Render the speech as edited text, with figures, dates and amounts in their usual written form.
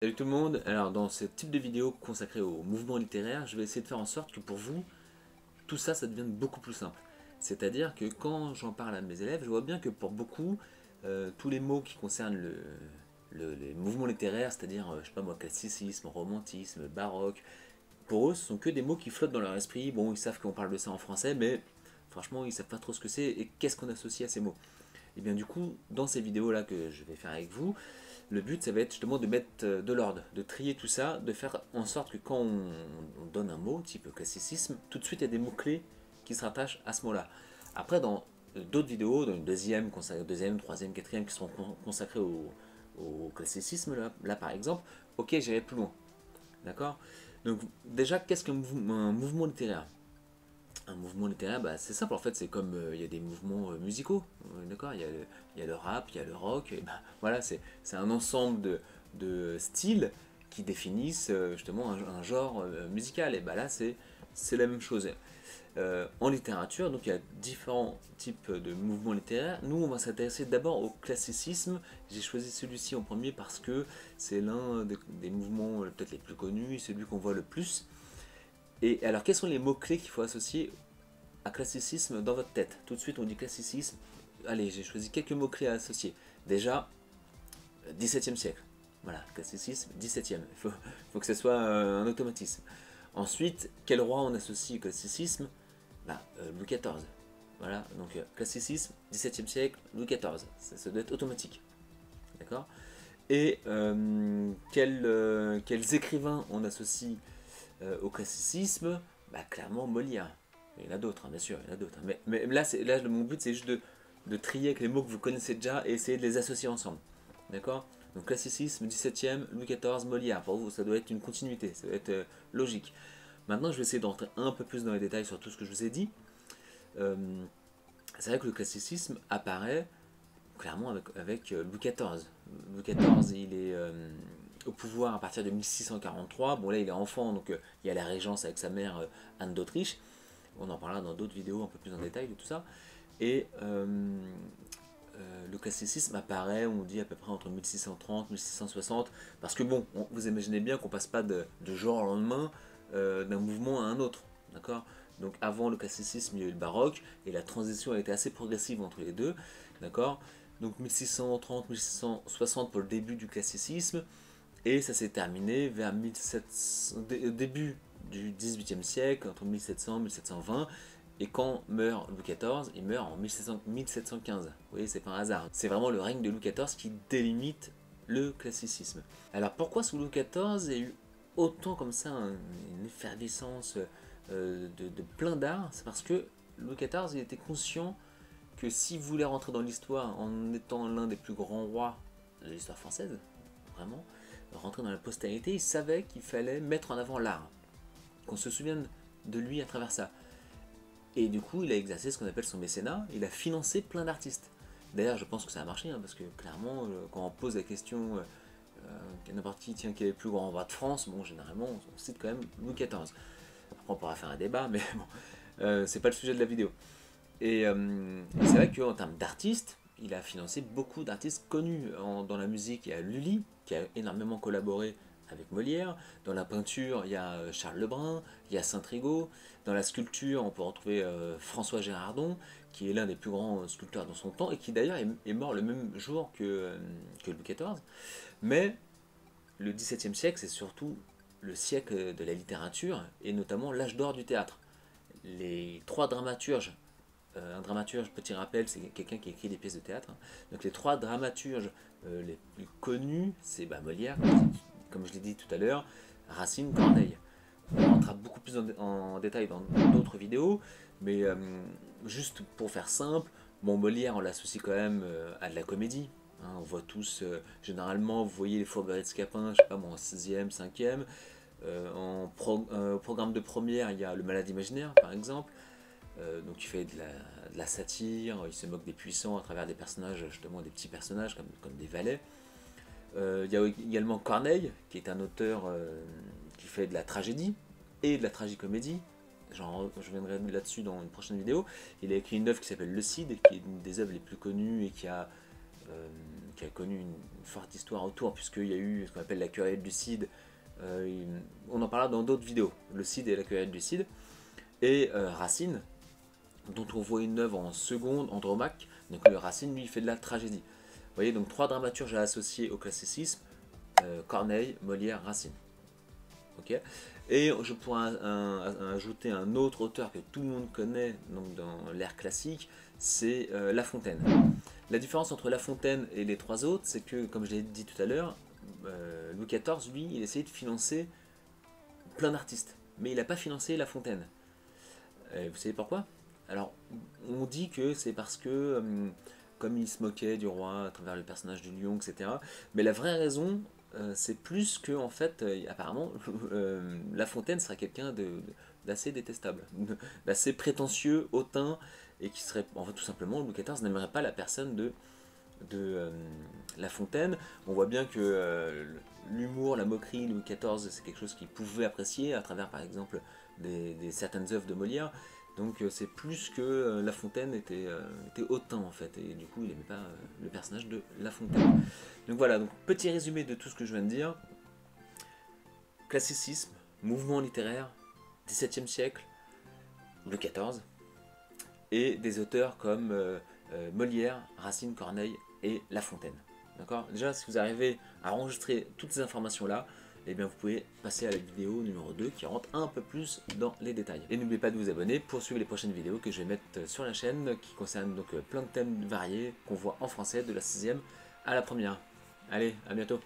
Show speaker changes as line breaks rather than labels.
Salut tout le monde, alors dans ce type de vidéo consacrée au mouvement littéraire, je vais essayer de faire en sorte que pour vous, tout ça, ça devienne beaucoup plus simple. C'est-à-dire que quand j'en parle à mes élèves, je vois bien que pour beaucoup, tous les mots qui concernent les mouvements littéraires, c'est-à-dire, je sais pas moi, classicisme, romantisme, baroque, pour eux, ce sont que des mots qui flottent dans leur esprit. Bon, ils savent qu'on parle de ça en français, mais franchement, ils savent pas trop ce que c'est et qu'est-ce qu'on associe à ces mots. Et bien du coup, dans ces vidéos-là que je vais faire avec vous, le but, ça va être justement de mettre de l'ordre, de trier tout ça, de faire en sorte que quand on donne un mot, type classicisme, tout de suite il y a des mots-clés qui se rattachent à ce mot-là. Après, dans d'autres vidéos, dans une deuxième, troisième, quatrième, qui seront consacrées au classicisme, là par exemple, ok, j'irai plus loin. D'accord. Donc déjà, qu'est-ce qu'un mouvement littéraire? Un mouvement littéraire, bah, c'est simple en fait, c'est comme il y a des mouvements musicaux, d'accord, il y a le rap, il y a le rock, et bah, voilà, c'est un ensemble de styles qui définissent justement un genre musical, et bah là c'est la même chose. En littérature, donc il y a différents types de mouvements littéraires. Nous, on va s'intéresser d'abord au classicisme. J'ai choisi celui-ci en premier parce que c'est l'un des mouvements peut-être les plus connus, celui qu'on voit le plus. Et alors, quels sont les mots-clés qu'il faut associer à classicisme dans votre tête? Tout de suite, on dit classicisme. Allez, j'ai choisi quelques mots-clés à associer. Déjà, 17e siècle. Voilà, classicisme, 17e. Il faut que ce soit un automatisme. Ensuite, quel roi on associe au classicisme? Louis XIV. Voilà, donc classicisme, 17e siècle, Louis XIV. Ça doit être automatique. D'accord. Et quels écrivains on associe au classicisme? Clairement Molière. Il y en a d'autres, hein, bien sûr, il y en a d'autres. Mais là, mon but, c'est juste de trier avec les mots que vous connaissez déjà et essayer de les associer ensemble. D'accord. Donc classicisme, 17e, Louis XIV, Molière. Pour vous, ça doit être une continuité, ça doit être logique. Maintenant, je vais essayer d'entrer un peu plus dans les détails sur tout ce que je vous ai dit. Euh, c'est vrai que le classicisme apparaît clairement avec Louis XIV. Louis XIV, il est au pouvoir à partir de 1643. Bon, là, il est enfant, donc il y a la régence avec sa mère Anne d'Autriche. On en parlera dans d'autres vidéos un peu plus en détail de tout ça. Et le classicisme apparaît, on dit à peu près entre 1630 et 1660, parce que bon, vous imaginez bien qu'on passe pas de jour au lendemain d'un mouvement à un autre, d'accord. Donc avant le classicisme, il y a eu le baroque, et la transition a été assez progressive entre les deux, d'accord. Donc 1630-1660 pour le début du classicisme, et ça s'est terminé vers 1700, début du XVIIIe siècle, entre 1700 et 1720. Et quand meurt Louis XIV, il meurt en 1715. Vous voyez, c'est pas un hasard. C'est vraiment le règne de Louis XIV qui délimite le classicisme. Alors pourquoi sous Louis XIV il y a eu autant comme ça une effervescence de plein d'art? C'est parce que Louis XIV il était conscient que s'il voulait rentrer dans l'histoire en étant l'un des plus grands rois de l'histoire française, vraiment, rentrer dans la postérité, il savait qu'il fallait mettre en avant l'art, qu'on se souvienne de lui à travers ça. Et du coup, il a exercé ce qu'on appelle son mécénat, il a financé plein d'artistes. D'ailleurs, je pense que ça a marché, hein, parce que clairement, quand on pose la question n'importe qui, tiens, quel est le plus grand roi de France, bon, généralement, on cite quand même Louis XIV. Après, on pourra faire un débat, mais bon, c'est pas le sujet de la vidéo. Et c'est vrai qu'en termes d'artistes, il a financé beaucoup d'artistes connus dans la musique. Il y a Lully, qui a énormément collaboré avec Molière. Dans la peinture, il y a Charles Lebrun, il y a Saint-Trigaud. Dans la sculpture, on peut retrouver François Gérardon, qui est l'un des plus grands sculpteurs de son temps, et qui d'ailleurs est mort le même jour que Louis XIV. Mais le XVIIe siècle, c'est surtout le siècle de la littérature, et notamment l'âge d'or du théâtre. Les trois dramaturges, un dramaturge, petit rappel, c'est quelqu'un qui écrit des pièces de théâtre. Donc les trois dramaturges les plus connus, c'est Molière, comme je l'ai dit tout à l'heure, Racine, Corneille. On rentrera beaucoup plus en détail dans d'autres vidéos, mais juste pour faire simple, Molière, on l'associe quand même à de la comédie. Hein, on voit tous, généralement, vous voyez les Fourberies de Scapin, je sais pas moi, en 6e, 5e. Au programme de première, il y a Le Malade imaginaire, par exemple. Donc il fait de la satire, il se moque des puissants à travers des personnages, justement des petits personnages comme des valets. Il y a également Corneille, qui est un auteur qui fait de la tragédie et de la tragicomédie. Je reviendrai là-dessus dans une prochaine vidéo. Il a écrit une œuvre qui s'appelle Le Cid, qui est une des œuvres les plus connues et qui a qui a connu une forte histoire autour, puisqu'il y a eu ce qu'on appelle la querelle du Cid. On en parlera dans d'autres vidéos, le Cid et la querelle du Cid. Et Racine, dont on voit une œuvre en seconde, Andromaque. Donc Racine, lui, il fait de la tragédie. Vous voyez, donc 3 dramaturges à associer au classicisme, Corneille, Molière, Racine. Okay. Et je pourrais ajouter un autre auteur que tout le monde connaît donc dans l'ère classique, c'est La Fontaine. La différence entre La Fontaine et les 3 autres, c'est que, comme je l'ai dit tout à l'heure, Louis XIV, lui, il essayait de financer plein d'artistes, mais il n'a pas financé La Fontaine. Vous savez pourquoi? Alors, on dit que c'est parce que, comme il se moquait du roi à travers le personnage du lion, etc. Mais la vraie raison, c'est plus que, en fait, apparemment, La Fontaine serait quelqu'un d'assez détestable, d'assez prétentieux, hautain, et qui serait, en fait, tout simplement, Louis XIV n'aimerait pas la personne de La Fontaine. On voit bien que l'humour, la moquerie, Louis XIV, c'est quelque chose qu'il pouvait apprécier à travers, par exemple, certaines œuvres de Molière. Donc c'est plus que La Fontaine était hautain en fait, et du coup il n'aimait pas le personnage de La Fontaine. Donc voilà, donc petit résumé de tout ce que je viens de dire. Classicisme, mouvement littéraire, XVIIe siècle, Louis XIV, et des auteurs comme Molière, Racine, Corneille et La Fontaine. D'accord? Déjà, si vous arrivez à enregistrer toutes ces informations-là, eh bien vous pouvez passer à la vidéo numéro 2 qui rentre un peu plus dans les détails. Et n'oubliez pas de vous abonner pour suivre les prochaines vidéos que je vais mettre sur la chaîne qui concernent donc plein de thèmes variés qu'on voit en français de la 6e à la première. Allez, à bientôt!